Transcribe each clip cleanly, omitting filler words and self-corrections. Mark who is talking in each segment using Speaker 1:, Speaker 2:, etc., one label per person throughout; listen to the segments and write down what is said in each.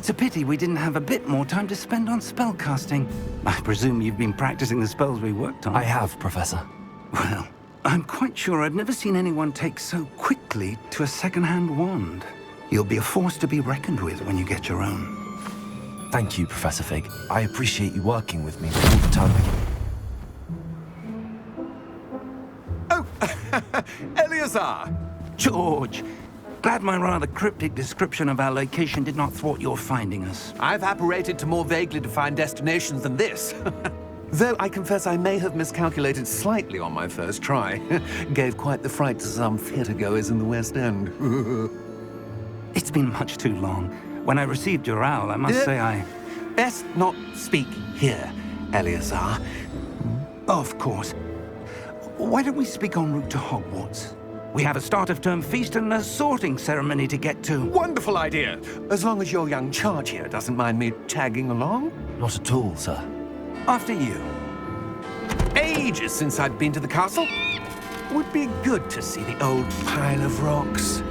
Speaker 1: It's a pity we didn't have a bit more time to spend on spellcasting. I presume you've been practicing the spells we worked on.
Speaker 2: I have, Professor.
Speaker 1: Well, I'm quite sure I've never seen anyone take so quickly to a second-hand wand. You'll be a force to be reckoned with when you get your own.
Speaker 2: Thank you, Professor Fig. I appreciate you working with me all the time.
Speaker 3: Oh, Eleazar!
Speaker 1: George! Glad my rather cryptic description of our location did not thwart your finding us.
Speaker 3: I've apparated to more vaguely defined destinations than this. Though I confess I may have miscalculated slightly on my first try. Gave quite the fright to some theatre-goers in the West End.
Speaker 1: It's been much too long. When I received your owl, I must say I...
Speaker 3: Best not speak here, Eleazar.
Speaker 1: Of course. Why don't we speak en route to Hogwarts? We have a start-of-term feast and a sorting ceremony to get to.
Speaker 3: Wonderful idea! As long as your young charge here doesn't mind me tagging along.
Speaker 2: Not at all, sir.
Speaker 1: After you.
Speaker 3: Ages since I'd been to the castle. Would be good to see the old pile of rocks.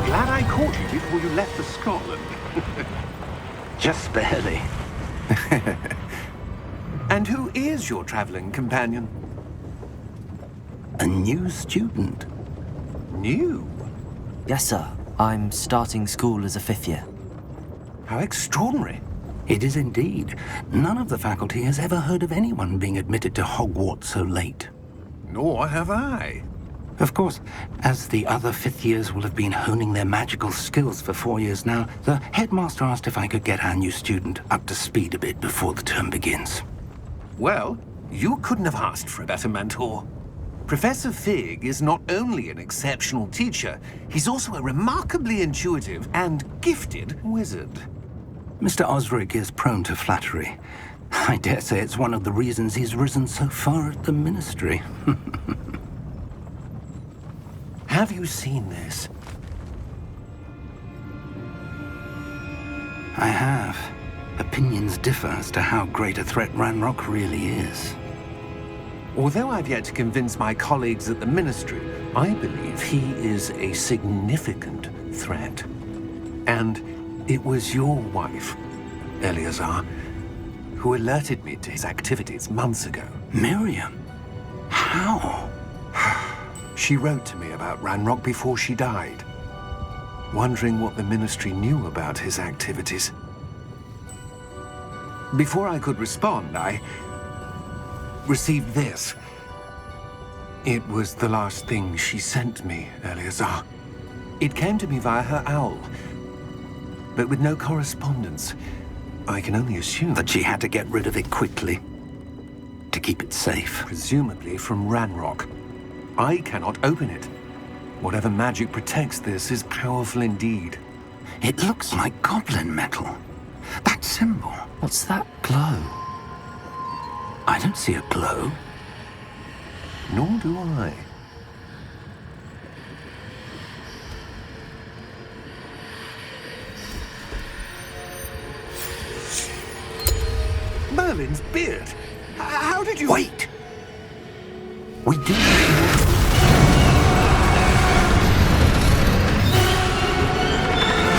Speaker 3: Glad I caught you before you left for Scotland.
Speaker 1: Just barely.
Speaker 3: And who is your traveling companion?
Speaker 1: A new student.
Speaker 3: New?
Speaker 2: Yes, sir. I'm starting school as a 5th year.
Speaker 3: How extraordinary.
Speaker 1: It is indeed. None of the faculty has ever heard of anyone being admitted to Hogwarts so late.
Speaker 3: Nor have I.
Speaker 1: Of course, as the other 5th years will have been honing their magical skills for 4 years now, the headmaster asked if I could get our new student up to speed a bit before the term begins.
Speaker 3: Well, you couldn't have asked for a better mentor. Professor Fig is not only an exceptional teacher, he's also a remarkably intuitive and gifted wizard.
Speaker 1: Mr. Osric is prone to flattery. I dare say it's one of the reasons he's risen so far at the ministry.
Speaker 3: Have you seen this?
Speaker 1: I have. Opinions differ as to how great a threat Ranrock really is.
Speaker 3: Although I've yet to convince my colleagues at the ministry, I believe he is a significant threat. And it was your wife, Eleazar, who alerted me to his activities months ago.
Speaker 1: Miriam? How?
Speaker 3: She wrote to me about Ranrock before she died, wondering what the ministry knew about his activities. Before I could respond, I received this. It was the last thing she sent me, Eleazar. It came to me via her owl, but with no correspondence. I can only assume
Speaker 1: That she had to get rid of it quickly, to keep it safe.
Speaker 3: presumably from Ranrock. I cannot open it. Whatever magic protects this is powerful indeed.
Speaker 1: It looks like goblin metal. That symbol.
Speaker 2: What's that glow?
Speaker 1: I don't see a glow.
Speaker 3: Nor do I. Merlin's beard. How did you...
Speaker 1: Wait! We do.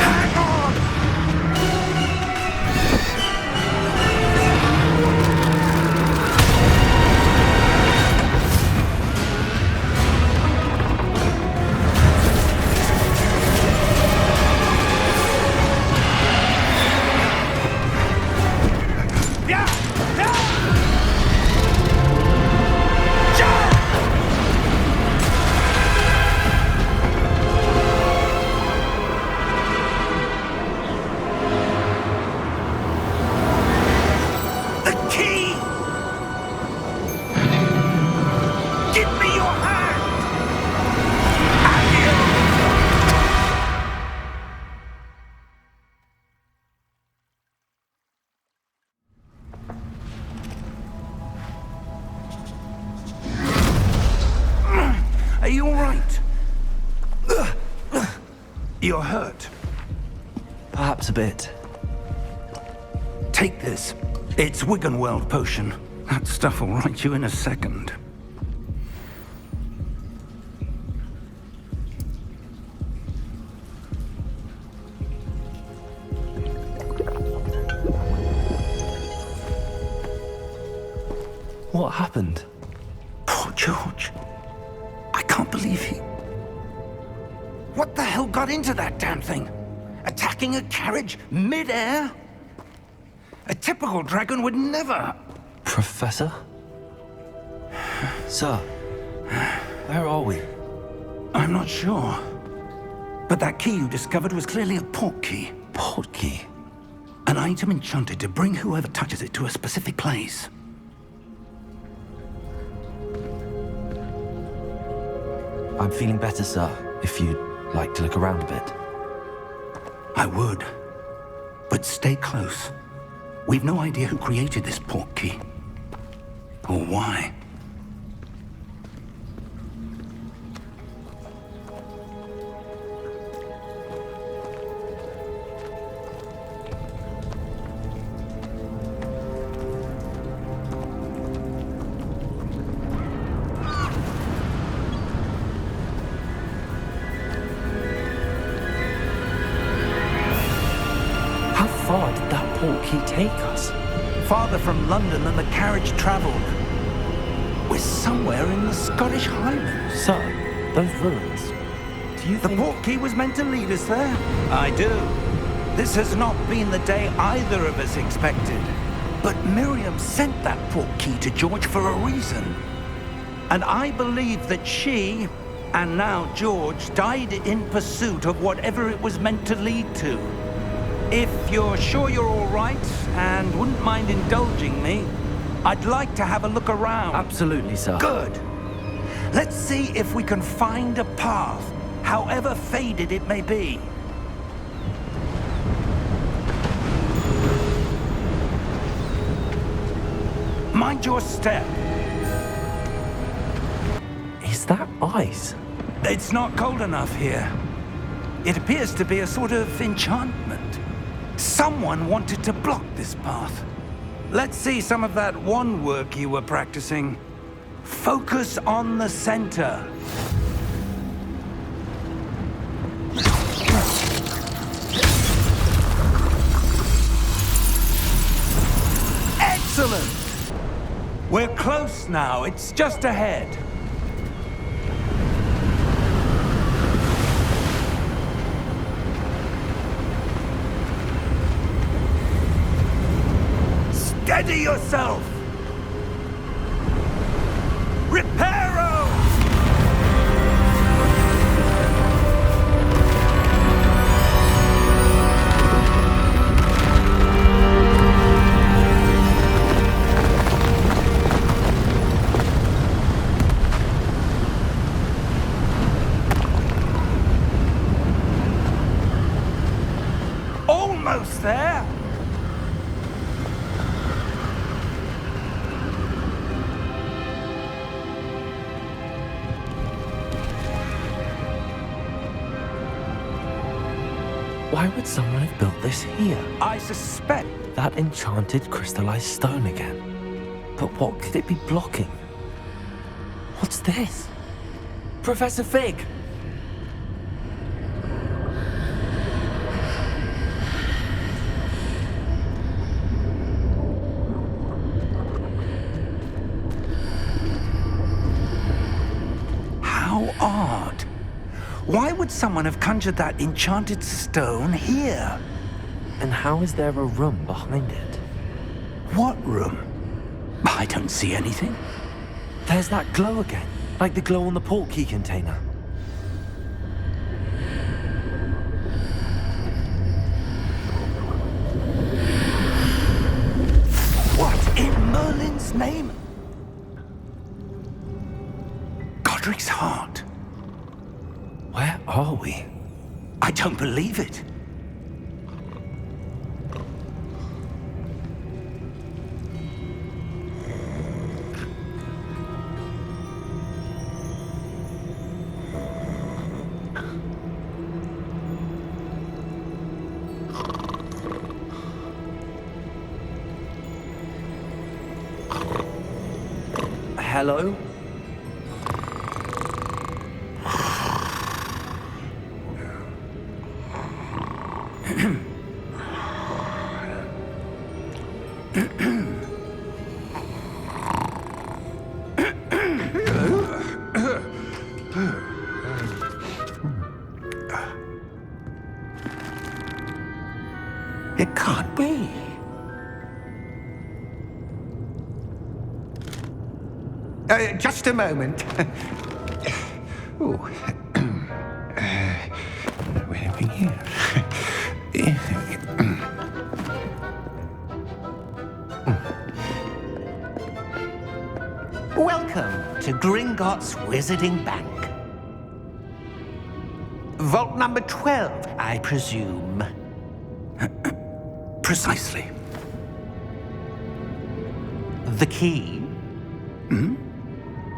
Speaker 3: Hang on!
Speaker 1: you all right? You're hurt.
Speaker 2: Perhaps a bit.
Speaker 1: Take this. It's Wiggenweld potion. That stuff will right you in a second.
Speaker 2: What happened?
Speaker 1: Poor George. I can't believe he... What the hell got into that damn thing? Attacking a carriage mid-air? A typical dragon would never...
Speaker 2: Professor? Sir, where are we?
Speaker 1: I'm not sure. But that key you discovered was clearly a port key.
Speaker 2: Port key?
Speaker 1: An item enchanted to bring whoever touches it to a specific place.
Speaker 2: I'm feeling better, sir, if you'd like to look around a bit.
Speaker 1: I would. But stay close. We've no idea who created this port key. Or why.
Speaker 2: How far did that port key take us?
Speaker 1: Farther from London than the carriage traveled. We're somewhere in the Scottish Highlands.
Speaker 2: Sir, those ruins. Do you
Speaker 1: The
Speaker 2: think...
Speaker 1: port key was meant to lead us there. I do. This has not been the day either of us expected. But Miriam sent that port key to George for a reason. And I believe that she, and now George, died in pursuit of whatever it was meant to lead to. If you're sure you're all right and wouldn't mind indulging me, I'd like to have a look around.
Speaker 2: Absolutely, sir.
Speaker 1: Good. Let's see if we can find a path, however faded it may be. Mind your step.
Speaker 2: Is that ice?
Speaker 1: It's not cold enough here. It appears to be a sort of enchantment. Someone wanted to block this path. Let's see some of that wand work you were practicing. Focus on the center. Excellent! We're close now. It's just ahead. Steady yourself! Reparo! Almost there!
Speaker 2: Why would someone have built this here?
Speaker 1: I suspect
Speaker 2: That enchanted crystallized stone again. But what could it be blocking? What's this? Professor Fig!
Speaker 1: how odd. Why would someone have conjured that enchanted stone here?
Speaker 2: And how is there a room behind it?
Speaker 1: What room? I don't see anything.
Speaker 2: There's that glow again, like the glow on the port key container.
Speaker 1: What in Merlin's name? Godric's heart.
Speaker 2: Where are we?
Speaker 1: I don't believe it.
Speaker 2: Hello?
Speaker 1: It can't be. Just a moment. Ooh. Where are we here? Welcome to Gringotts Wizarding Bank. Vault number 12, I presume.
Speaker 2: Precisely.
Speaker 1: The key?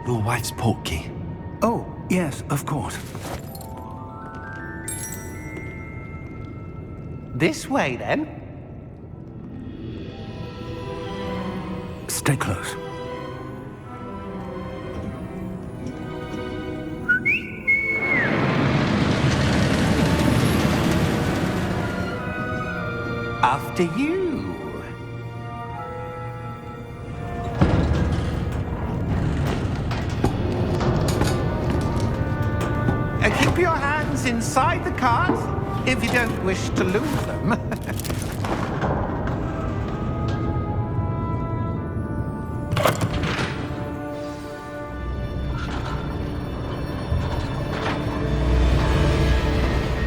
Speaker 2: Your wife's portkey.
Speaker 1: Oh, yes, of course. This way, then.
Speaker 2: Stay close.
Speaker 1: After you. Keep your hands inside the cart if you don't wish to lose them.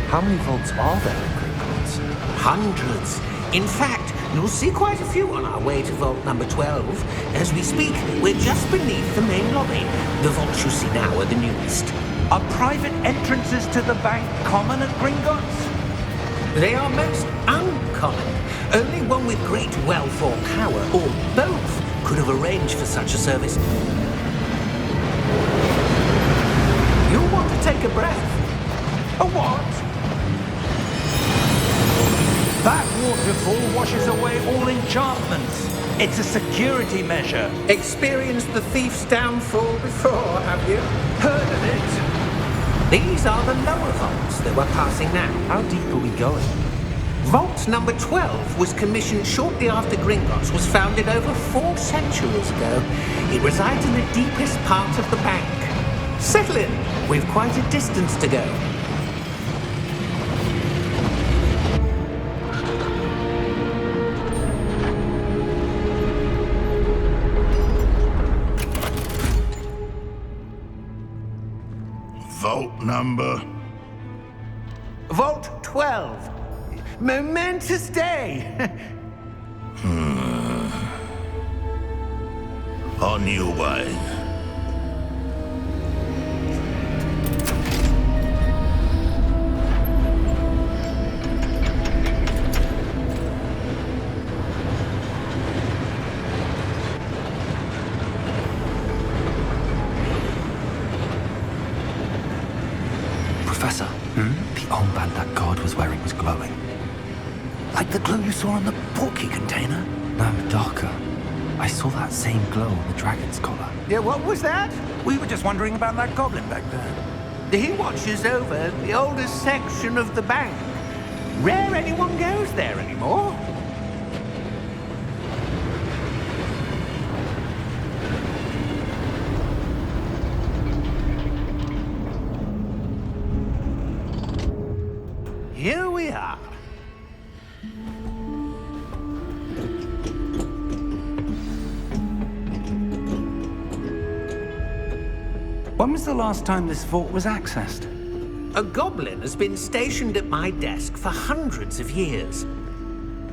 Speaker 3: How many vaults are there in Gringotts?
Speaker 4: Hundreds. In fact, you'll see quite a few on our way to vault number 12. As we speak, we're just beneath the main lobby. The vaults you see now are the newest.
Speaker 1: Are private entrances to the bank common at Gringotts?
Speaker 4: They are most uncommon. Only one with great wealth or power, or both, could have arranged for such a service.
Speaker 1: You'll want to take a breath. A what? That waterfall washes away all enchantments. It's a security measure.
Speaker 4: Experienced the thief's downfall before, have you?
Speaker 1: Heard of it?
Speaker 4: These are the lower vaults that we're passing now.
Speaker 2: How deep are we going?
Speaker 4: Vault number 12 was commissioned shortly after Gringotts was founded over 4 centuries ago. It resides in the deepest part of the bank. Settle in. We've quite a distance to go.
Speaker 5: Vault number?
Speaker 1: Vault 12. Momentous day.
Speaker 5: On your way.
Speaker 2: Professor, the armband that guard was wearing was glowing.
Speaker 1: Like the glow you saw on the portkey container?
Speaker 2: No, darker. I saw that same glow on the dragon's collar.
Speaker 1: Yeah, what was that? We were just wondering about that goblin back there. He watches over the oldest section of the bank. Rare anyone goes there anymore. Here we are. When was the last time this vault was accessed?
Speaker 4: A goblin has been stationed at my desk for hundreds of years.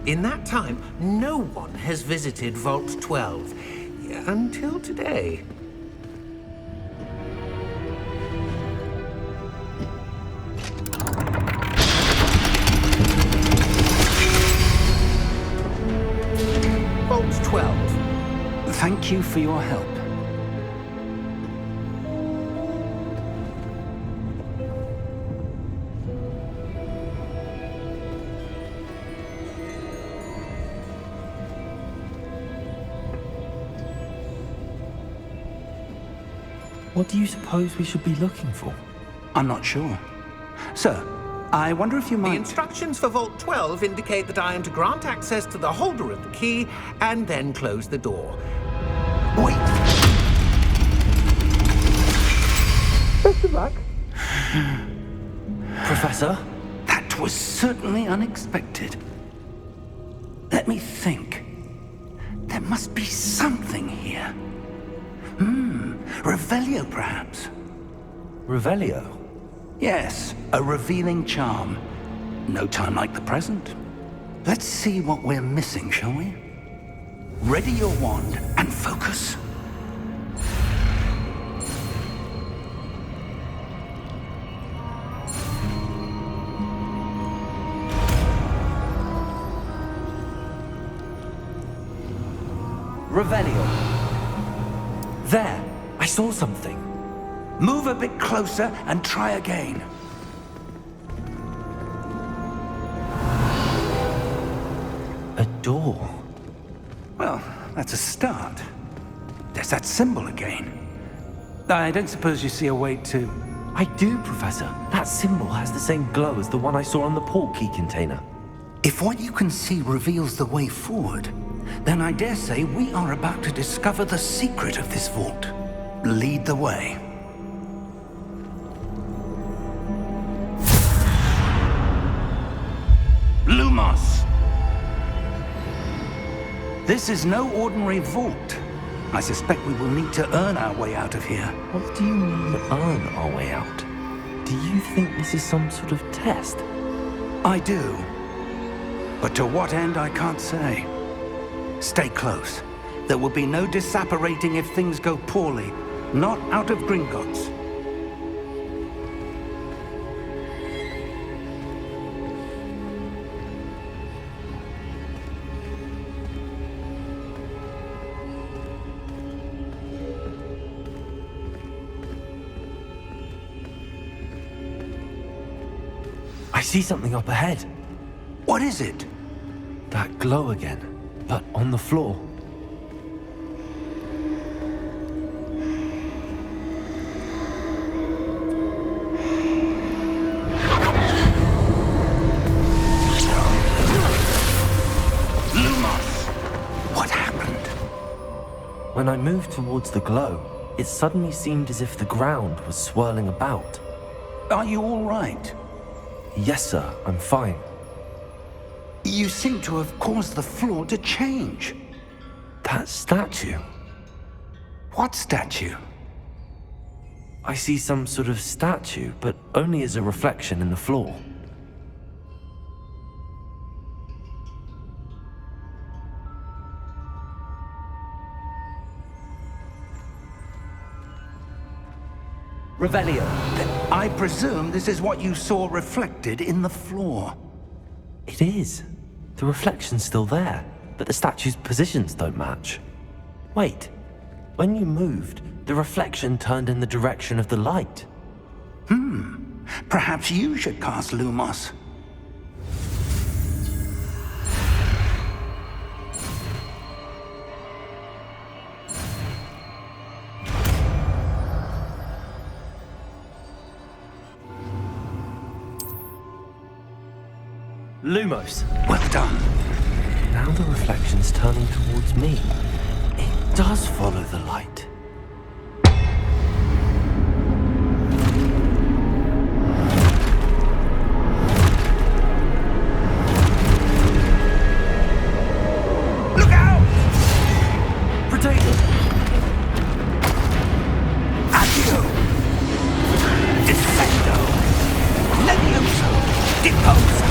Speaker 4: In that time, no one has visited Vault 12 until today. Vault 12.
Speaker 1: Thank you for your help.
Speaker 2: What do you suppose we should be looking for?
Speaker 1: I'm not sure. Sir, I wonder if you
Speaker 4: The
Speaker 1: might...
Speaker 4: instructions for Vault 12 indicate that I am to grant access to the holder of the key and then close the door.
Speaker 1: Wait!
Speaker 4: Best of luck.
Speaker 2: Professor?
Speaker 1: That was certainly unexpected. Let me think. There must be something here. Revelio, perhaps?
Speaker 2: Revelio?
Speaker 1: Yes, a revealing charm. No time like the present. Let's see what we're missing, shall we? Ready your wand and focus.
Speaker 2: Revelio. There! I saw something.
Speaker 1: Move a bit closer and try again.
Speaker 2: A door.
Speaker 1: Well, that's a start. There's that symbol again. I don't suppose you see a way to...
Speaker 2: I do, Professor. That symbol has the same glow as the one I saw on the port key container.
Speaker 1: If what you can see reveals the way forward, then I dare say we are about to discover the secret of this vault. Lead the way. Lumos! This is no ordinary vault. I suspect we will need to earn our way out of here.
Speaker 2: What do you mean, earn our way out? Do you think this is some sort of test?
Speaker 1: I do. But to what end, I can't say. Stay close. There will be no disapparating if things go poorly. Not out of Gringotts.
Speaker 2: I see something up ahead.
Speaker 1: What is it?
Speaker 2: That glow again, but on the floor.
Speaker 1: Lumos! What happened?
Speaker 2: When I moved towards the glow, it suddenly seemed as if the ground was swirling about.
Speaker 1: Are you all right?
Speaker 2: Yes, sir, I'm fine.
Speaker 1: You seem to have caused the floor to change.
Speaker 2: That statue.
Speaker 1: What statue?
Speaker 2: I see some sort of statue, but only as a reflection in the floor. Revelio.
Speaker 1: I presume this is what you saw reflected in the floor.
Speaker 2: It is. The reflection's still there, but the statue's positions don't match. Wait. When you moved, the reflection turned in the direction of the light.
Speaker 1: Perhaps you should cast Lumos.
Speaker 2: Lumos.
Speaker 1: Well done.
Speaker 2: Now the reflection's turning towards me. It does follow the light.
Speaker 1: Look out!
Speaker 2: Potato!
Speaker 1: Addio! Descendo! Levioso! Deposo!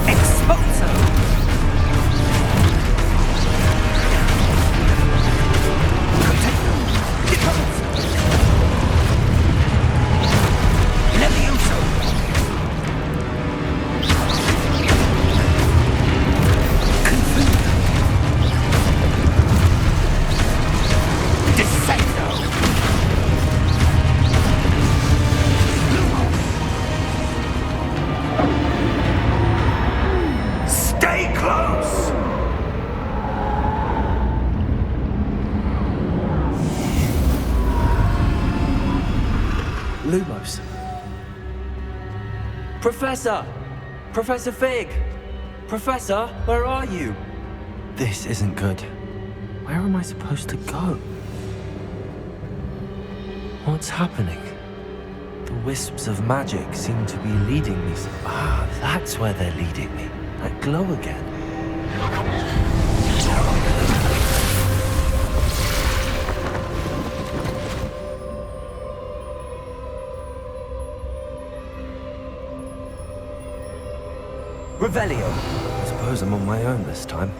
Speaker 1: Exposo!
Speaker 2: Lumos. Professor! Professor Fig! Professor, where are you? This isn't good. Where am I supposed to go? What's happening? The wisps of magic seem to be leading me. Ah, that's where they're leading me. That glow again. Revelio. I suppose I'm on my own this time.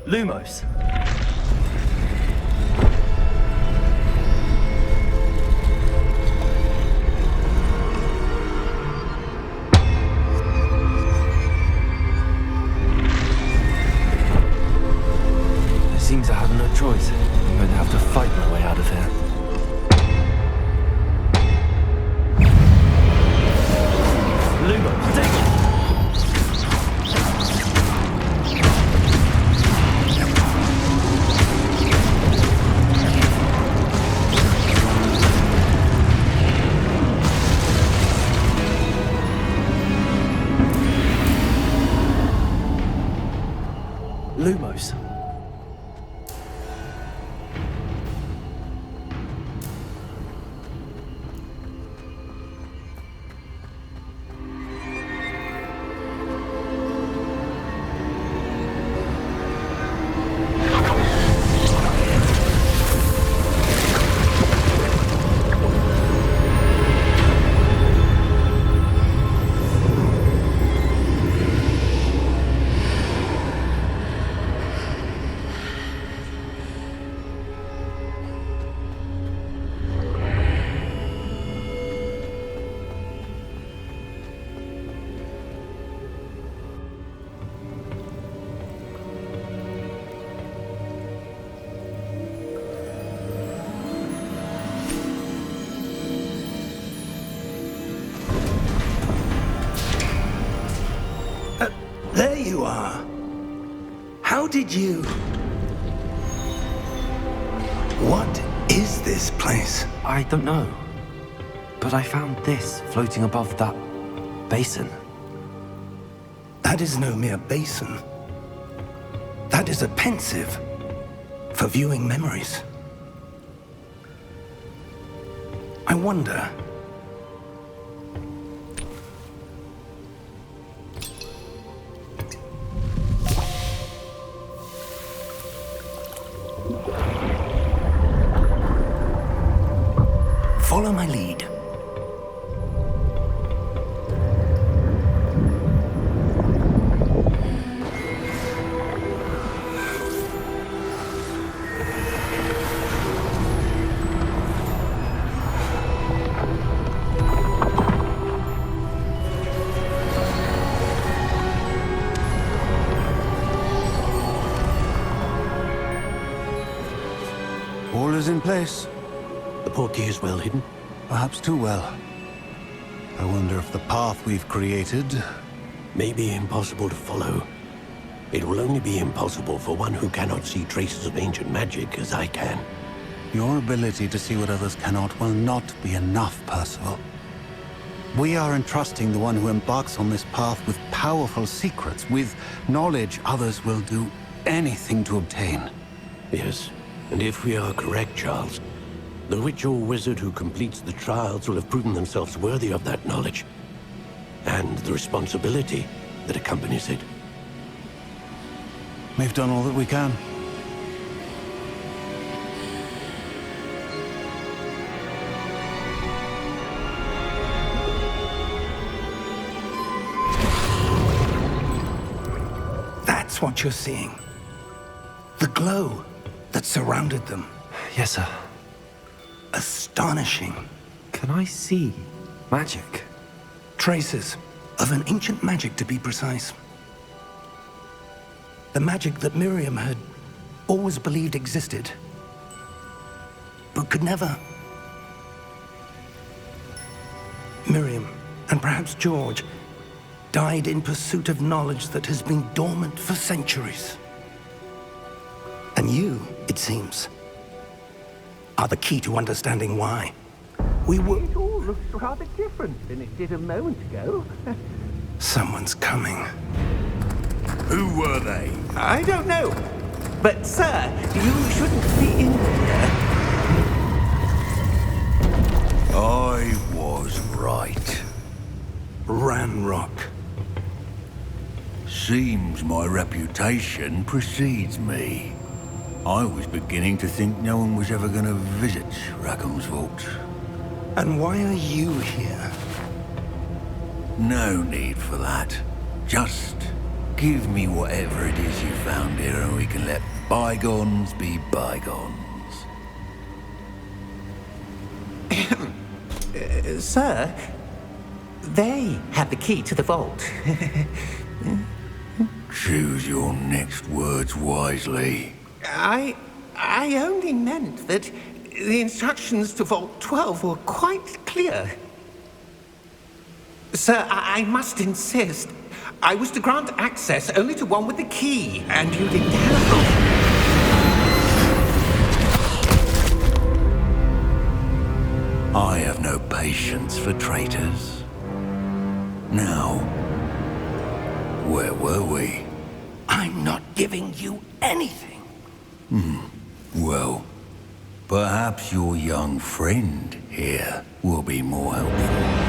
Speaker 2: Lumos. I seem to have no choice. I'm going to have to fight my way out of here. Lumos, take it! Lumos.
Speaker 1: There you are. How did you... What is this place?
Speaker 2: I don't know. But I found this floating above that basin.
Speaker 1: That is no mere basin. That is a pensive for viewing memories. I wonder... Follow my lead.
Speaker 6: All is in place.
Speaker 7: The portkey is well hidden.
Speaker 6: Perhaps too well. I wonder if the path we've created...
Speaker 7: May be impossible to follow. It will only be impossible for one who cannot see traces of ancient magic as I can.
Speaker 6: Your ability to see what others cannot will not be enough, Percival. We are entrusting the one who embarks on this path with powerful secrets, with knowledge others will do anything to obtain.
Speaker 7: Yes, and if we are correct, Charles, the witch or wizard who completes the trials will have proven themselves worthy of that knowledge, and the responsibility that accompanies it.
Speaker 6: We've done all that we can.
Speaker 1: That's what you're seeing. The glow that surrounded them.
Speaker 2: Yes, sir.
Speaker 1: Astonishing.
Speaker 2: Can I see magic?
Speaker 1: Traces of an ancient magic, to be precise. The magic that Miriam had always believed existed, but could never. Miriam, and perhaps George, died in pursuit of knowledge that has been dormant for centuries. And you, it seems, are the key to understanding why. We were...
Speaker 4: It all looks rather different than it did a moment ago.
Speaker 1: Someone's coming.
Speaker 5: Who were they?
Speaker 4: I don't know. But, sir, you shouldn't be in here.
Speaker 5: I was right.
Speaker 1: Ranrock.
Speaker 5: Seems my reputation precedes me. I was beginning to think no one was ever going to visit Rackham's vault.
Speaker 1: And why are you here?
Speaker 5: No need for that. Just give me whatever it is you found here and we can let bygones be bygones.
Speaker 4: Sir, they have the key to the vault.
Speaker 5: Choose your next words wisely.
Speaker 4: I only meant that the instructions to Vault 12 were quite clear. Sir, I must insist. I was to grant access only to one with the key, and you didn't have...
Speaker 5: I have no patience for traitors. Now, where were we?
Speaker 1: I'm not giving you anything.
Speaker 5: Well, perhaps your young friend here will be more helpful.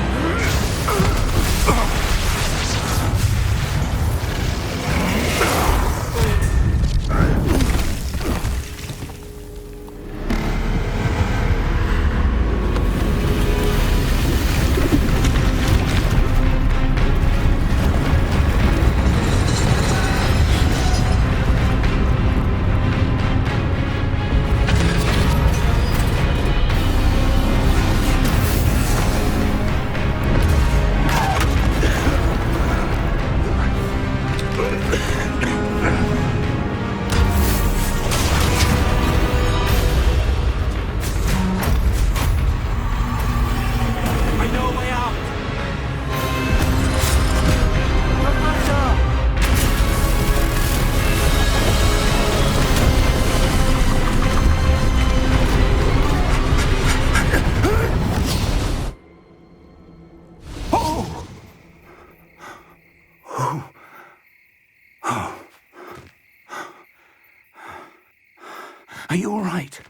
Speaker 1: Are you all right?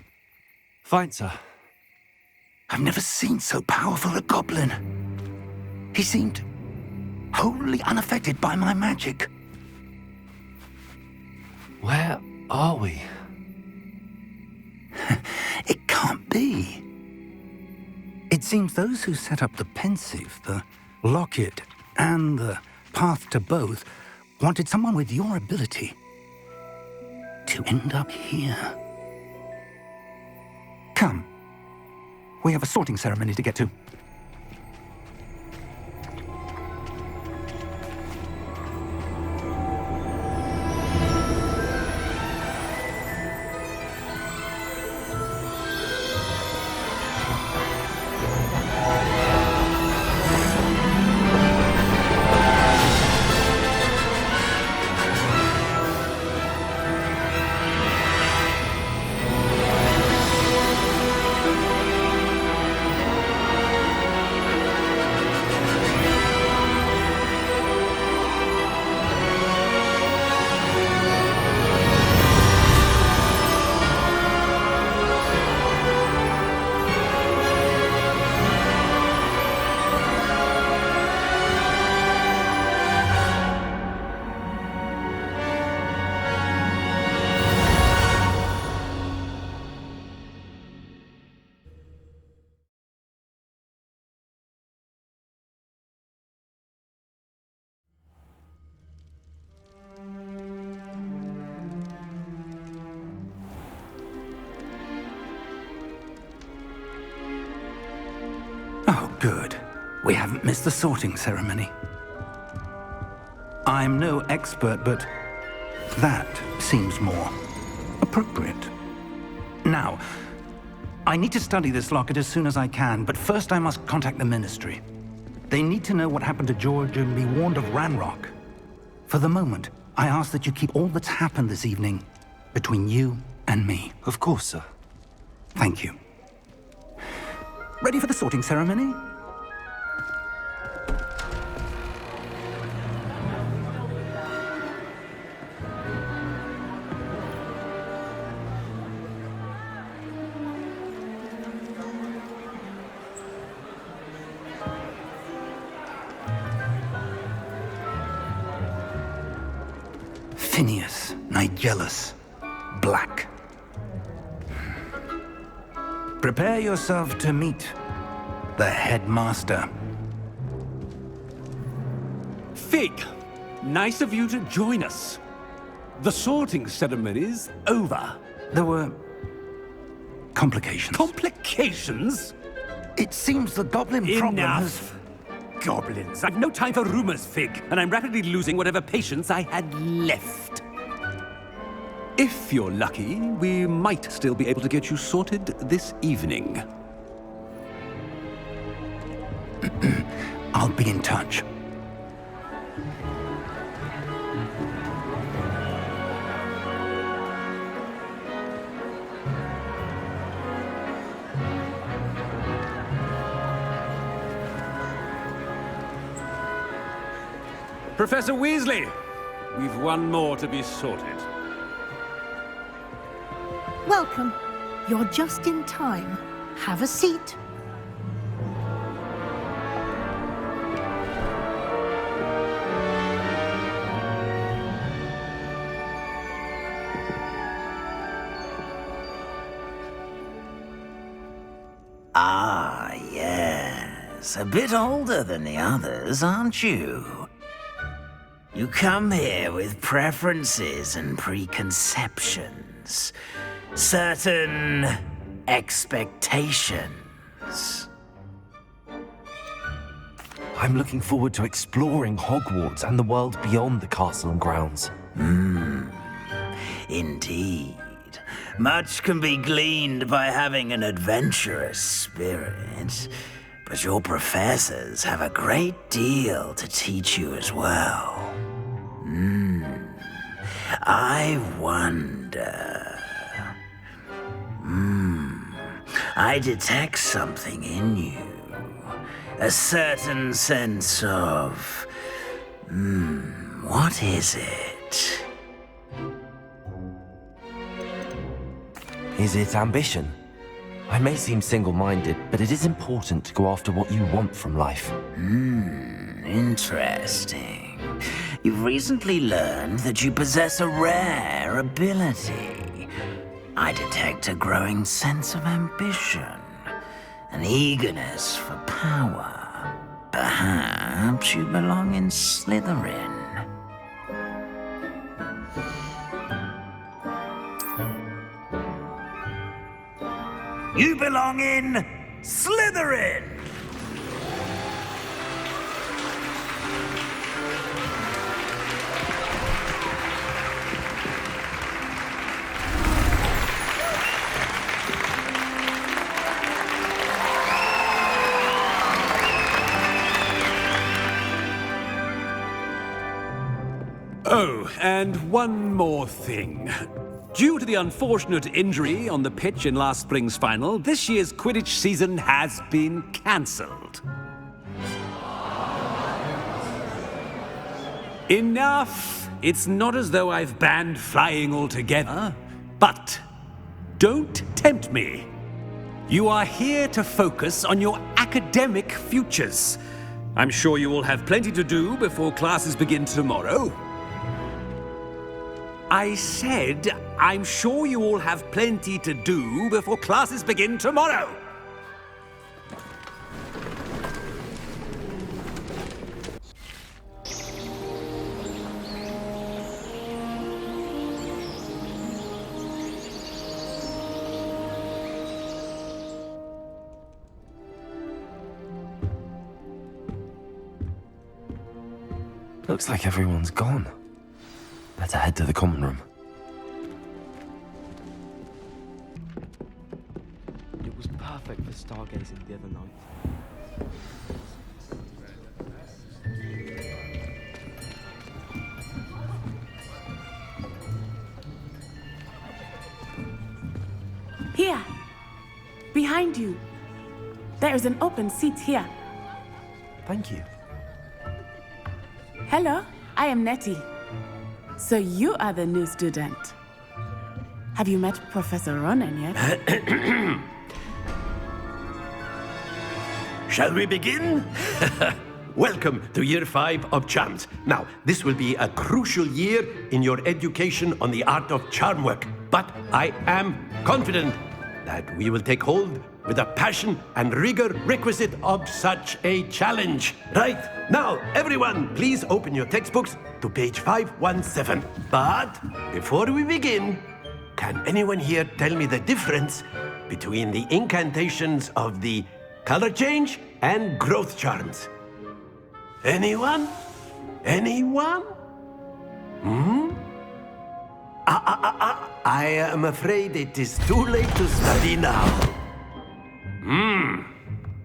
Speaker 2: Fine, sir.
Speaker 1: I've never seen so powerful a goblin. He seemed wholly unaffected by my magic.
Speaker 2: Where are we?
Speaker 1: It can't be. It seems those who set up the pensive, the locket, and the path to both wanted someone with your ability to end up here. Come. We have a sorting ceremony to get to. Oh, good. We haven't missed the sorting ceremony. I'm no expert, but that seems more appropriate. Now, I need to study this locket as soon as I can, but first I must contact the Ministry. They need to know what happened to George and be warned of Ranrock. For the moment, I ask that you keep all that's happened this evening between you and me.
Speaker 2: Of course, sir.
Speaker 1: Thank you. Ready for the sorting ceremony? Phineas, Nigellus, Black. Prepare yourself to meet the headmaster.
Speaker 8: Fig, nice of you to join us. The sorting ceremony's over.
Speaker 1: There were complications.
Speaker 8: Complications?
Speaker 1: It seems the goblin problem has...
Speaker 8: Enough! Goblins. I've no time for rumors, Fig, and I'm rapidly losing whatever patience I had left. If you're lucky, we might still be able to get you sorted this evening.
Speaker 1: I'll be in touch.
Speaker 8: Professor Weasley, we've one more to be sorted.
Speaker 9: Welcome. You're just in time. Have a seat.
Speaker 10: Ah, yes. A bit older than the others, aren't you? You come here with preferences and preconceptions. Certain expectations.
Speaker 2: I'm looking forward to exploring Hogwarts and the world beyond the castle and grounds.
Speaker 10: Indeed. Much can be gleaned by having an adventurous spirit, but your professors have a great deal to teach you as well. I wonder... I detect something in you. A certain sense of... what is it?
Speaker 2: Is it ambition? I may seem single-minded, but it is important to go after what you want from life.
Speaker 10: Interesting. You've recently learned that you possess a rare ability. I detect a growing sense of ambition, an eagerness for power. Perhaps you belong in Slytherin. You belong in Slytherin!
Speaker 8: Oh, and one more thing. Due to the unfortunate injury on the pitch in last spring's final, this year's Quidditch season has been cancelled. Enough! It's not as though I've banned flying altogether, but don't tempt me. You are here to focus on your academic futures. I'm sure you will have plenty to do before classes begin tomorrow. I said, I'm sure you all have plenty to do before classes begin tomorrow.
Speaker 2: Looks like everyone's gone. Better head to the common room.
Speaker 11: It was perfect for stargazing the other night.
Speaker 12: Here! Behind you! There is an open seat here.
Speaker 2: Thank you.
Speaker 12: Hello, I am Nettie. So you are the new student. Have you met Professor Ronan yet?
Speaker 7: Shall we begin? Welcome to Year 5 of Charms. Now, this will be a crucial year in your education on the art of charm work. But I am confident that we will take hold with the passion and rigor requisite of such a challenge. Right, now, everyone, please open your textbooks to page 517. But before we begin, can anyone here tell me the difference between the incantations of the color change and growth charms? Anyone? Anyone? I am afraid it is too late to study now.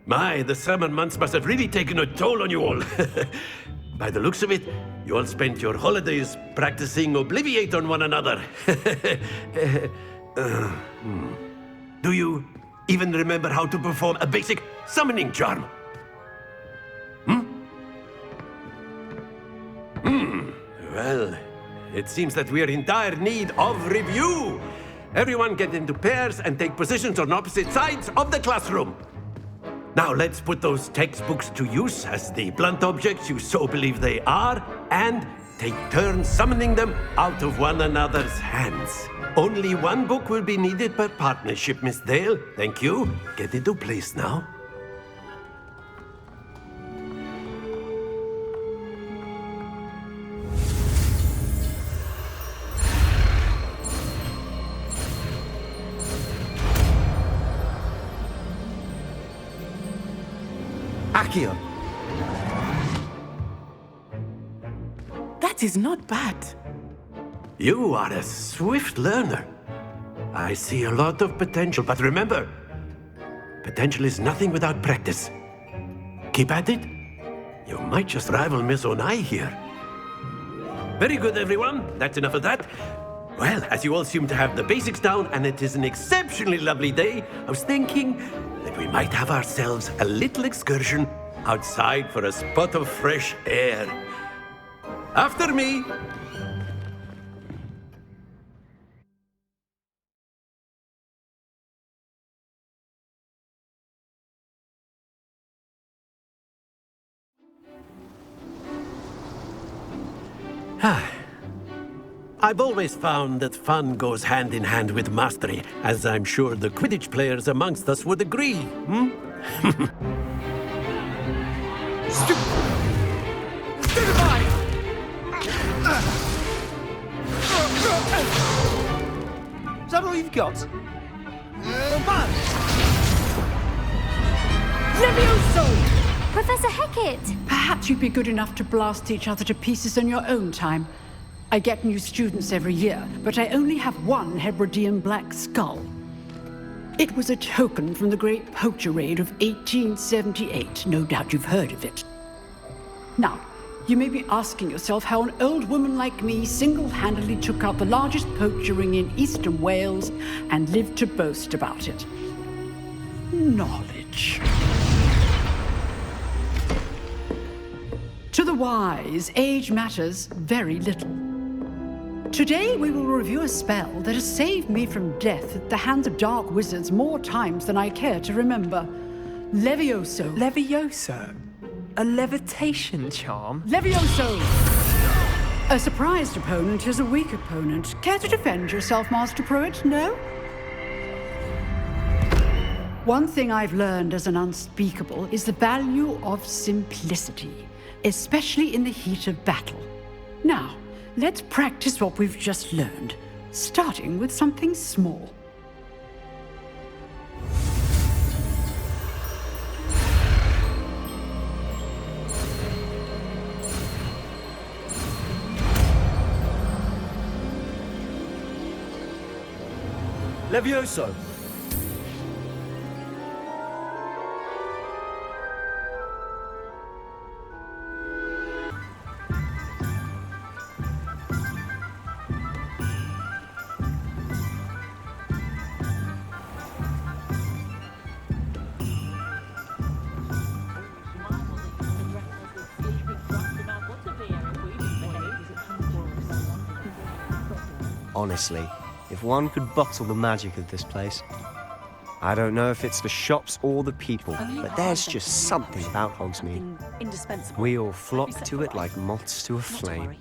Speaker 7: My, the summer months must have really taken a toll on you all. By the looks of it, you all spent your holidays practicing Obliviate on one another. Do you even remember how to perform a basic summoning charm? Well, it seems that we are in dire need of review. Everyone get into pairs and take positions on opposite sides of the classroom. Now let's put those textbooks to use as the blunt objects you so believe they are, and take turns summoning them out of one another's hands. Only one book will be needed per partnership, Miss Dale. Thank you. Get into place now.
Speaker 11: Accio.
Speaker 12: That is not bad.
Speaker 7: You are a swift learner. I see a lot of potential, but remember, potential is nothing without practice. Keep at it. You might just rival Miss Onai here. Very good, everyone. That's enough of that. Well, as you all seem to have the basics down, and it is an exceptionally lovely day, I was thinking that we might have ourselves a little excursion outside for a spot of fresh air. After me. I've always found that fun goes hand in hand with mastery, as I'm sure the Quidditch players amongst us would agree,
Speaker 11: Stupefy! Is that all you've got?
Speaker 13: Levioso! Professor Hecat! Perhaps you'd be good enough to blast each other to pieces in your own time. I get new students every year, but I only have one Hebridean black skull. It was a token from the Great Poacher Raid of 1878. No doubt you've heard of it. Now, you may be asking yourself how an old woman like me single-handedly took out the largest poacher ring in eastern Wales and lived to boast about it. Knowledge. To the wise, age matters very little. Today we will review a spell that has saved me from death at the hands of dark wizards more times than I care to remember. Levioso.
Speaker 11: Levioso? A levitation charm?
Speaker 13: Levioso! A surprised opponent is a weak opponent. Care to defend yourself, Master Pruitt? No? One thing I've learned as an unspeakable is the value of simplicity, especially in the heat of battle. Now, let's practice what we've just learned, starting with something small.
Speaker 11: Levioso! Honestly, if one could bottle the magic of this place. I don't know if it's the shops or the people, but there's just something about Hogsmeade.
Speaker 14: Indispensable.
Speaker 11: We all flock to it like moths to a flame.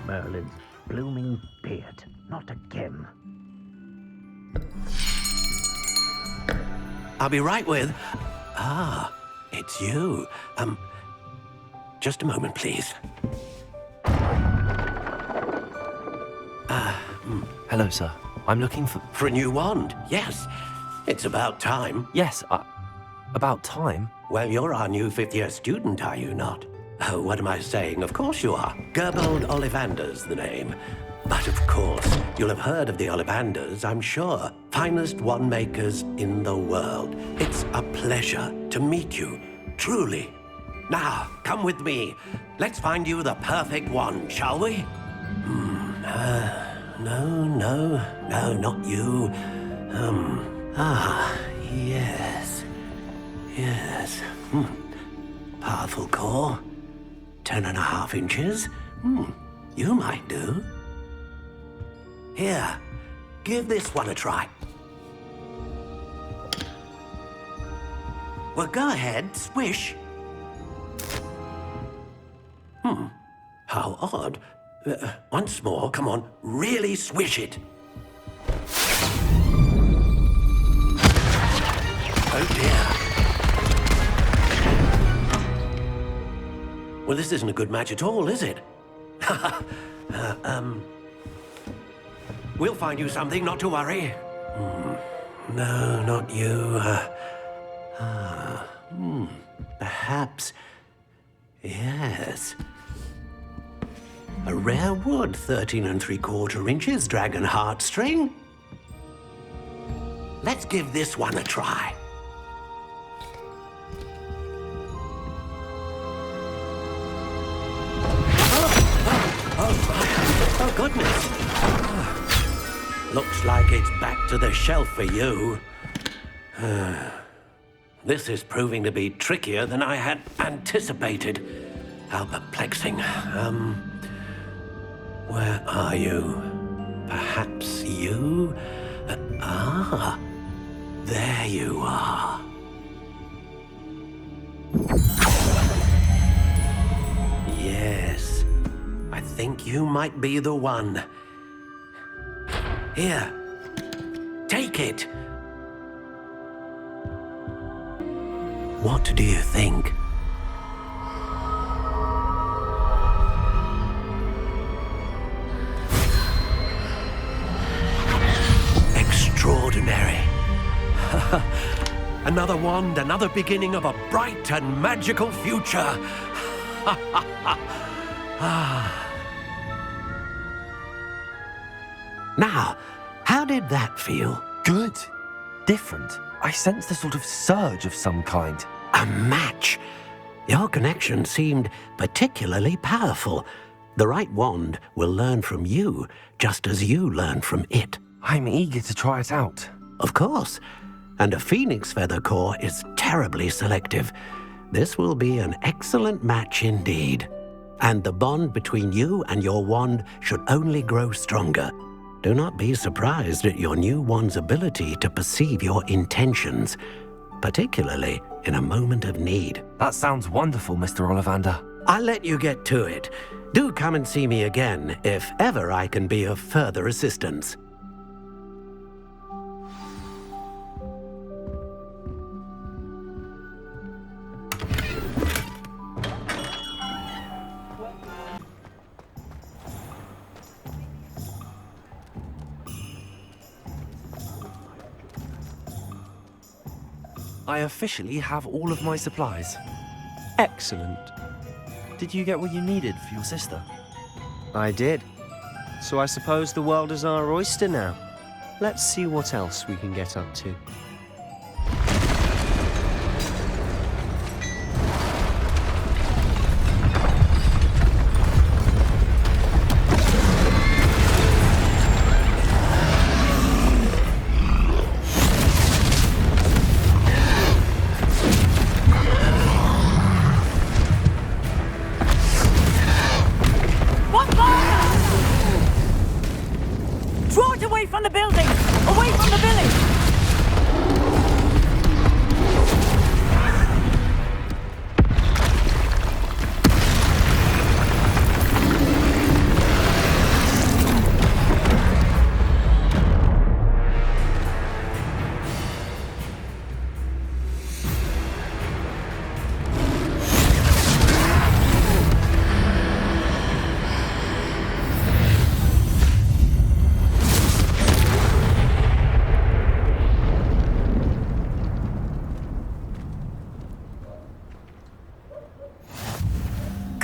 Speaker 10: Merlin's blooming beard. Not again.
Speaker 7: I'll be right with... it's you. Just a moment, please.
Speaker 2: Hello, sir. I'm looking for...
Speaker 7: For a new wand, yes. It's about time.
Speaker 2: Yes, about time?
Speaker 7: Well, you're our new fifth-year student, are you not? Oh, what am I saying? Of course you are. Gerbold Ollivander's the name. But of course, you'll have heard of the Ollivanders, I'm sure. Finest wand makers in the world. It's a pleasure to meet you, truly. Now, come with me. Let's find you the perfect wand, shall we? No, not you. Yes. Powerful core. 10.5 inches. You might do. Here, give this one a try. Well, go ahead, swish. How odd. Once more, come on, really swish it. Oh dear. Well, this isn't a good match at all, is it? We'll find you something, not to worry. No, not you. Perhaps... Yes. A rare wood, 13 3/4 inches, dragon heartstring. Let's give this one a try. Oh, goodness. Looks like it's back to the shelf for you. This is proving to be trickier than I had anticipated. How perplexing. Where are you? Perhaps you? There you are. Yes. I think you might be the one. Here. Take it. What do you think? Extraordinary. Another wand, another beginning of a bright and magical future. Now, how did that feel?
Speaker 2: Good. Different. I sensed a sort of surge of some kind.
Speaker 7: A match. Your connection seemed particularly powerful. The right wand will learn from you, just as you learn from it.
Speaker 2: I'm eager to try it out.
Speaker 7: Of course. And a phoenix feather core is terribly selective. This will be an excellent match indeed. And the bond between you and your wand should only grow stronger. Do not be surprised at your new wand's ability to perceive your intentions, particularly in a moment of need.
Speaker 2: That sounds wonderful, Mr. Ollivander.
Speaker 7: I'll let you get to it. Do come and see me again if ever I can be of further assistance.
Speaker 2: I officially have all of my supplies.
Speaker 11: Excellent.
Speaker 2: Did you get what you needed for your sister?
Speaker 11: I did. So I suppose the world is our oyster now. Let's see what else we can get up to.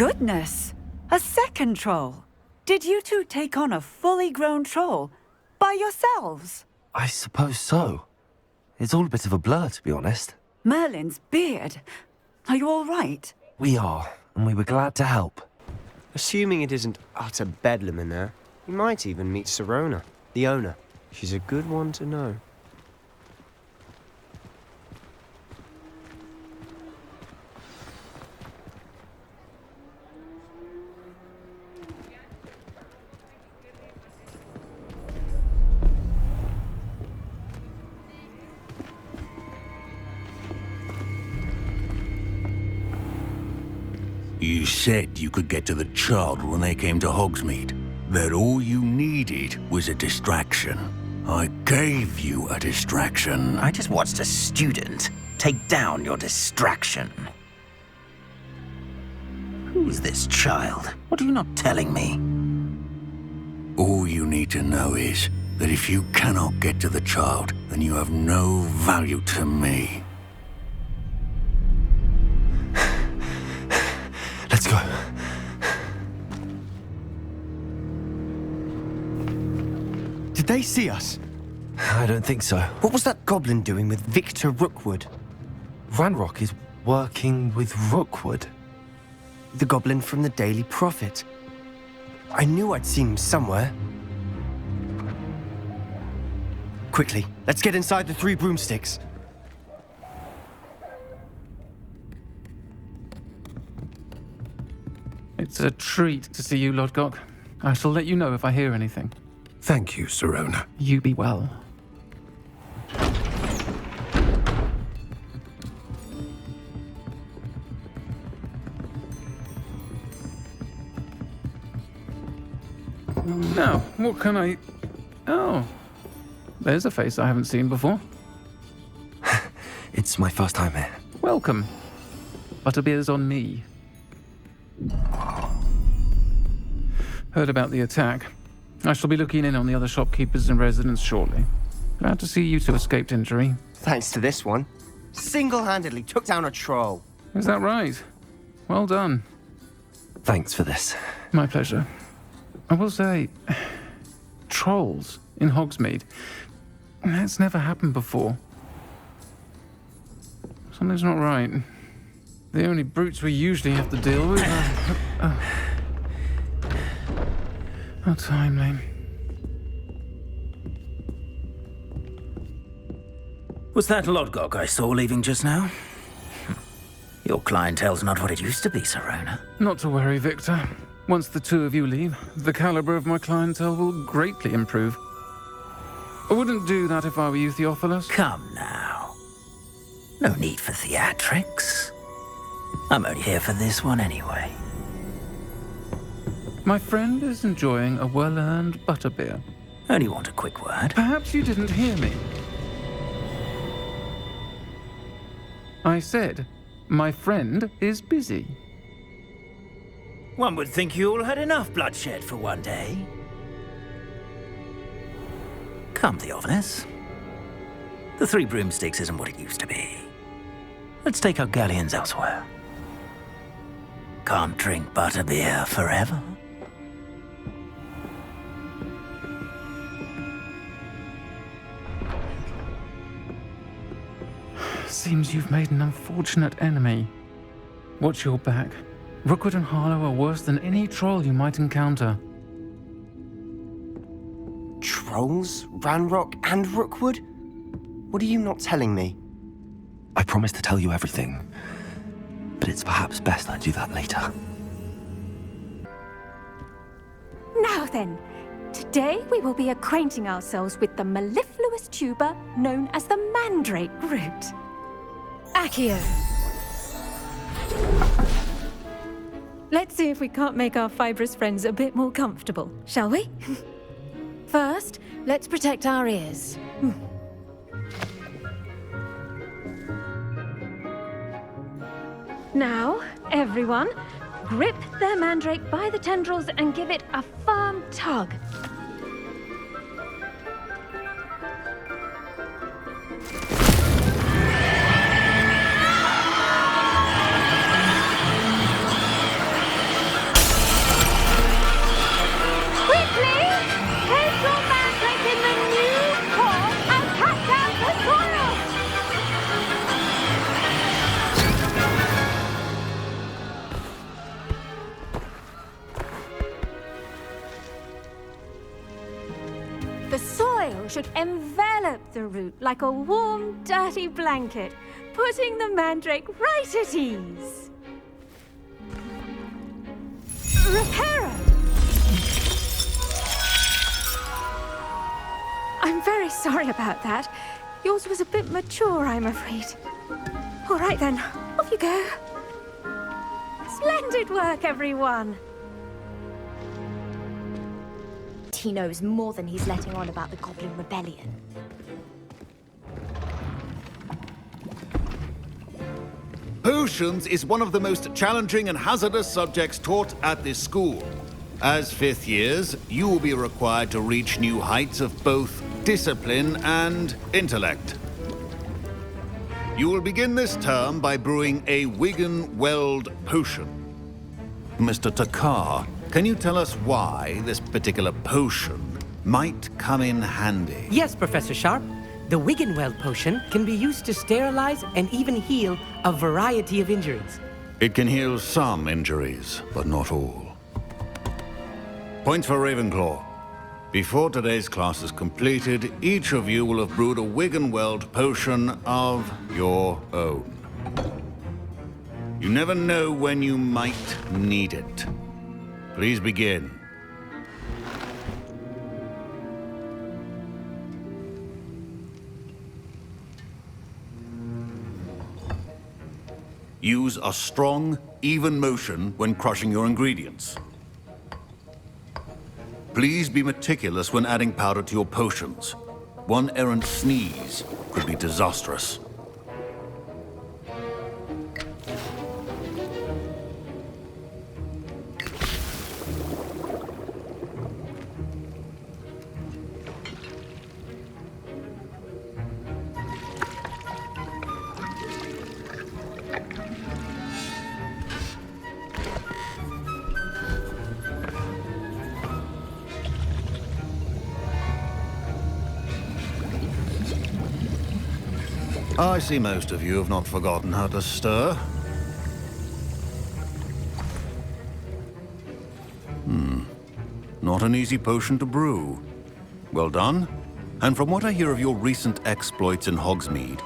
Speaker 14: Goodness! A second troll! Did you two take on a fully grown troll? By yourselves?
Speaker 2: I suppose so. It's all a bit of a blur, to be honest.
Speaker 14: Merlin's beard. Are you all right?
Speaker 2: We are, and we were glad to help.
Speaker 11: Assuming it isn't utter bedlam in there, you might even meet Sirona, the owner. She's a good one to know.
Speaker 5: You said you could get to the child when they came to Hogsmeade. That all you needed was a distraction. I gave you a distraction.
Speaker 10: I just watched a student take down your distraction. Who's this child? What are you not telling me?
Speaker 5: All you need to know is that if you cannot get to the child, then you have no value to me.
Speaker 2: Let's go.
Speaker 11: Did they see us?
Speaker 2: I don't think so.
Speaker 11: What was that goblin doing with Victor Rookwood?
Speaker 2: Ranrock is working with Rookwood.
Speaker 11: The goblin from the Daily Prophet. I knew I'd seen him somewhere. Quickly, let's get inside the 3 broomsticks.
Speaker 15: It's a treat to see you, Lodgok. I shall let you know if I hear anything.
Speaker 3: Thank you, Sirona.
Speaker 15: You be well. Now, what can I... Oh, there's a face I haven't seen before.
Speaker 2: It's my first time here.
Speaker 15: Welcome. Butterbeer's on me. Heard about the attack. I shall be looking in on the other shopkeepers and residents shortly. Glad to see you two escaped injury.
Speaker 11: Thanks to this one. Single-handedly took down a troll.
Speaker 15: Is that right? Well done.
Speaker 2: Thanks for this.
Speaker 15: My pleasure. I will say, trolls in Hogsmeade. That's never happened before. Something's not right. The only brutes we usually have to deal with are... How timely.
Speaker 10: Was that Lodgok I saw leaving just now? Your clientele's not what it used to be, Sirona.
Speaker 15: Not to worry, Victor. Once the two of you leave, the caliber of my clientele will greatly improve. I wouldn't do that if I were you, Theophilus.
Speaker 10: Come now. No need for theatrics. I'm only here for this one anyway.
Speaker 15: My friend is enjoying a well-earned butterbeer.
Speaker 10: Only want a quick word.
Speaker 15: Perhaps you didn't hear me. I said, my friend is busy.
Speaker 10: One would think you all had enough bloodshed for one day. Come, Theophilus. The 3 broomsticks isn't what it used to be. Let's take our galleons elsewhere. Can't drink butterbeer forever.
Speaker 15: Seems you've made an unfortunate enemy. Watch your back. Rookwood and Harlow are worse than any troll you might encounter.
Speaker 11: Trolls? Ranrock and Rookwood? What are you not telling me?
Speaker 2: I promised to tell you everything, but it's perhaps best I do that later.
Speaker 16: Now then, today we will be acquainting ourselves with the mellifluous tuber known as the mandrake root. Accio. Let's see if we can't make our fibrous friends a bit more comfortable, shall we? First, let's protect our ears. Now, everyone, grip their mandrake by the tendrils and give it a firm tug. should envelop the root like a warm, dirty blanket, putting the mandrake right at ease. Repairer! I'm very sorry about that. Yours was a bit mature, I'm afraid. All right then, off you go. Splendid work, everyone!
Speaker 17: He knows more than he's letting on about the Goblin Rebellion.
Speaker 18: Potions is one of the most challenging and hazardous subjects taught at this school. As fifth years, you will be required to reach new heights of both discipline and intellect. You will begin this term by brewing a Wigan-Weld potion. Mr. Takar, can you tell us why this particular potion might come in handy?
Speaker 19: Yes, Professor Sharp. The Wigan-Weld potion can be used to sterilize and even heal a variety of injuries.
Speaker 18: It can heal some injuries, but not all. Points for Ravenclaw. Before today's class is completed, each of you will have brewed a Wigan-Weld potion of your own. You never know when you might need it. Please begin. Use a strong, even motion when crushing your ingredients. Please be meticulous when adding powder to your potions. One errant sneeze could be disastrous. I see most of you have not forgotten how to stir. Not an easy potion to brew. Well done. And from what I hear of your recent exploits in Hogsmeade,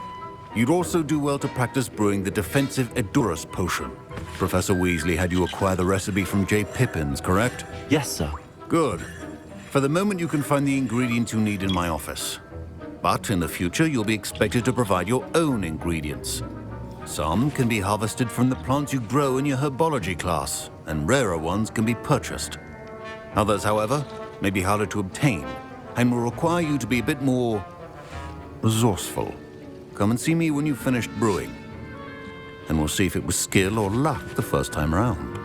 Speaker 18: you'd also do well to practice brewing the defensive Edurus potion. Professor Weasley had you acquire the recipe from J. Pippins, correct?
Speaker 2: Yes, sir.
Speaker 18: Good. For the moment, you can find the ingredients you need in my office. But in the future, you'll be expected to provide your own ingredients. Some can be harvested from the plants you grow in your herbology class, and rarer ones can be purchased. Others, however, may be harder to obtain, and will require you to be a bit more resourceful. Come and see me when you've finished brewing, and we'll see if it was skill or luck the first time around.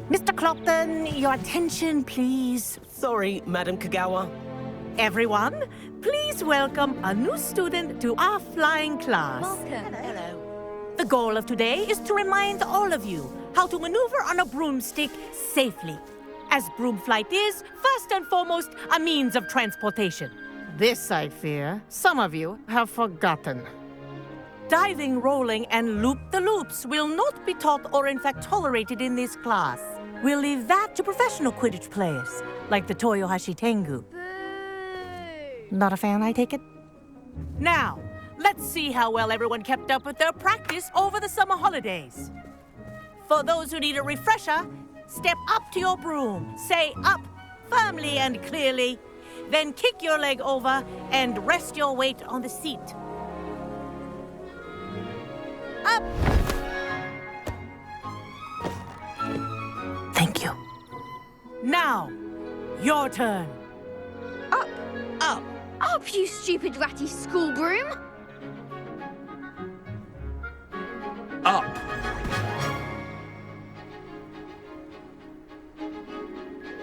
Speaker 20: Mr. Clopton, your attention, please.
Speaker 21: Sorry, Madam Kagawa.
Speaker 20: Everyone, please welcome a new student to our flying class.
Speaker 17: Welcome. Hello.
Speaker 20: The goal of today is to remind all of you how to maneuver on a broomstick safely, as broom flight is, first and foremost, a means of transportation.
Speaker 22: This, I fear, some of you have forgotten.
Speaker 20: Diving, rolling, and loop-the-loops will not be taught or in fact tolerated in this class. We'll leave that to professional Quidditch players, like the Toyohashi Tengu.
Speaker 22: Not a fan, I take it?
Speaker 20: Now, let's see how well everyone kept up with their practice over the summer holidays. For those who need a refresher, step up to your broom, say up firmly and clearly, then kick your leg over and rest your weight on the seat. Up!
Speaker 22: Thank you.
Speaker 20: Now, your turn.
Speaker 17: Up!
Speaker 20: Up!
Speaker 17: Up, you stupid ratty school broom!
Speaker 8: Up!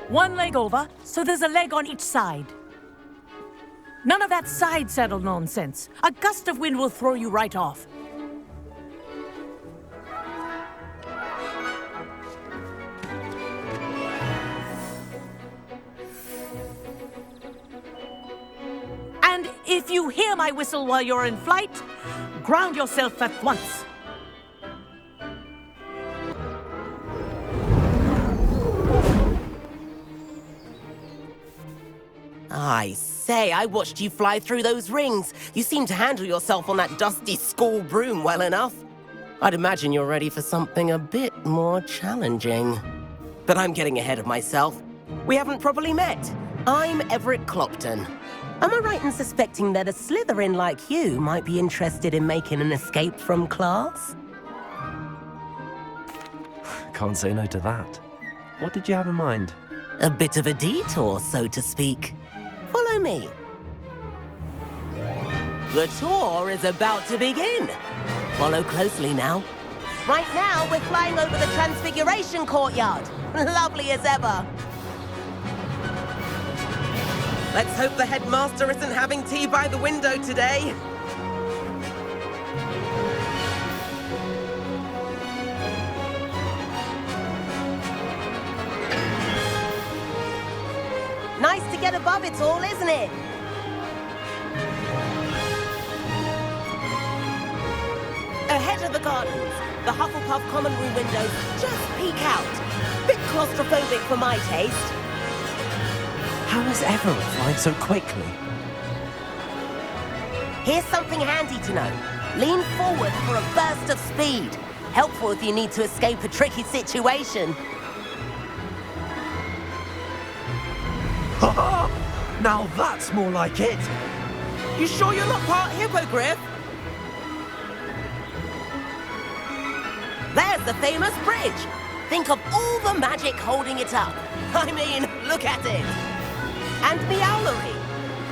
Speaker 20: One leg over, so there's a leg on each side. None of that side saddle nonsense. A gust of wind will throw you right off. And if you hear my whistle while you're in flight, ground yourself at once.
Speaker 21: I say, I watched you fly through those rings. You seem to handle yourself on that dusty school broom well enough. I'd imagine you're ready for something a bit more challenging. But I'm getting ahead of myself. We haven't properly met. I'm Everett Clopton. Am I right in suspecting that a Slytherin like you might be interested in making an escape from class?
Speaker 2: Can't say no to that. What did you have in mind?
Speaker 21: A bit of a detour, so to speak. Follow me. The tour is about to begin. Follow closely now. Right now, we're flying over the Transfiguration Courtyard. Lovely as ever. Let's hope the headmaster isn't having tea by the window today. Nice to get above it all, isn't it? Ahead of the gardens, the Hufflepuff common room windows just peek out. Bit claustrophobic for my taste.
Speaker 2: How is Everett flying so quickly?
Speaker 21: Here's something handy to know. Lean forward for a burst of speed. Helpful if you need to escape a tricky situation.
Speaker 2: Now that's more like it.
Speaker 21: You sure you're not part hippogriff? There's the famous bridge. Think of all the magic holding it up. I mean, look at it. And Meowlery.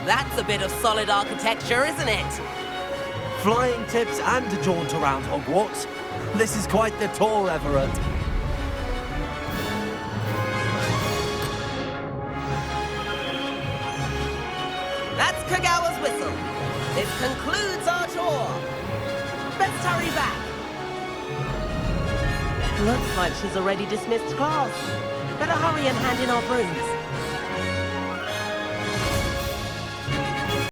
Speaker 21: That's a bit of solid architecture, isn't it?
Speaker 2: Flying tips and a jaunt around Hogwarts. This is quite the tour, Everett.
Speaker 21: That's Kagawa's whistle. This concludes our tour. Let's hurry back. Looks like she's already dismissed class. Better hurry and hand in our brooms.